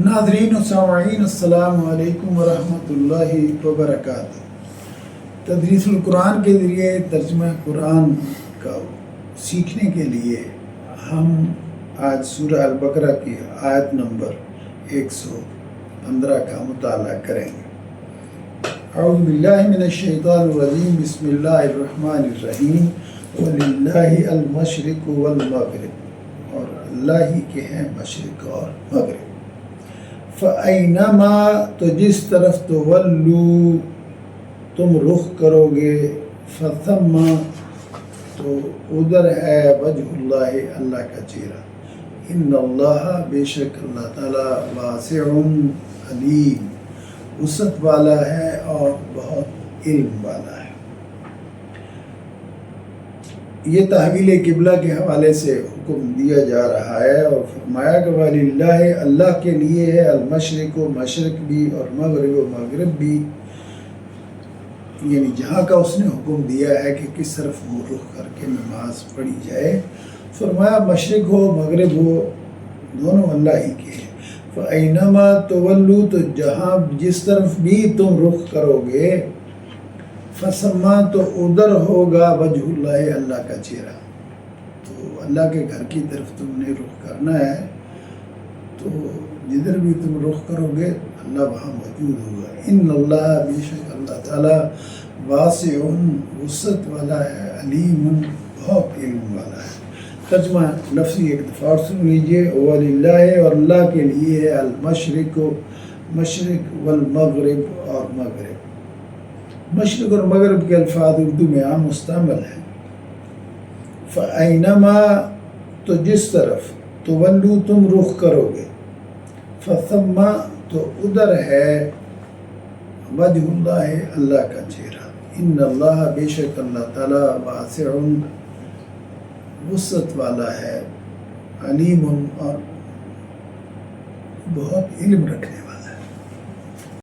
ناظرین و سامعین السلام علیکم ورحمۃ اللہ وبرکاتہ۔ تدریس القرآن کے ذریعے ترجمہ قرآن کا سیکھنے کے لیے ہم آج سورہ البقرہ کی آیت نمبر 115 کا مطالعہ کریں گے۔ اعوذ باللہ من الشیطان الرجیم، بسم اللہ الرحمن الرحیم۔ وَلِلَّهِ الْمَشْرِقُ وَالْمَغْرِبُ، اور اللہ ہی کے ہیں مشرق اور مغرب۔ فَأَيْنَمَا، تو جس طرف تولو تم رخ کرو گے، فَثَمَّ، تو ادھر ہے وجہ اللہ، اللہ کا چہرہ۔ ان اللہ، بے شک اللہ تعالیٰ، واسع علیم، وسعت والا ہے اور بہت علم والا ہے۔ یہ تحویل قبلہ کے حوالے سے حکم دیا جا رہا ہے اور فرمایا کہ وَلِلَّهِ، اللہ کے لیے ہے، المشرق، مشرق بھی، اور مغرب، مغرب بھی، یعنی جہاں کا اس نے حکم دیا ہے کہ کس طرف منہ رخ کر کے نماز پڑھی جائے۔ فرمایا مشرق ہو مغرب ہو، دونوں اللہ ہی کے ہیں۔ فَأَيْنَمَا تُوَلُّوا، تو جہاں جس طرف بھی تم رخ کرو گے، فَثَمَّ، تو ادھر ہوگا وجہ اللہ، اللہ کا چہرہ۔ تو اللہ کے گھر کی طرف تم نے رخ کرنا ہے، تو جدھر بھی تم رخ کرو گے اللہ وہاں موجود ہوگا۔ ان اللہ، بے شک اللہ تعالیٰ، واسع، وسعت والا ہے، علیم، بہت علم والا ہے۔ ترجمہ لفظی ایک دفعہ اور سن لیجئے۔ وَلِلَّهِ، اور اللہ کے لیے ہے، المشرق، مشرق، والمغرب، اور مغرب۔ مشرق اور مغرب کے الفاظ اردو میں عام مستعمل ہیں۔ فَأَيْنَمَا، تو جس طرف، تولو تم رخ کرو گے، فَثَمَّ، تو ادھر ہے وجہ اللہ، اللہ کا چہرہ۔ ان اللہ، بے شک اللہ تعالیٰ، واسع، وسعت والا ہے، علیم، اور بہت علم رکھنے والا۔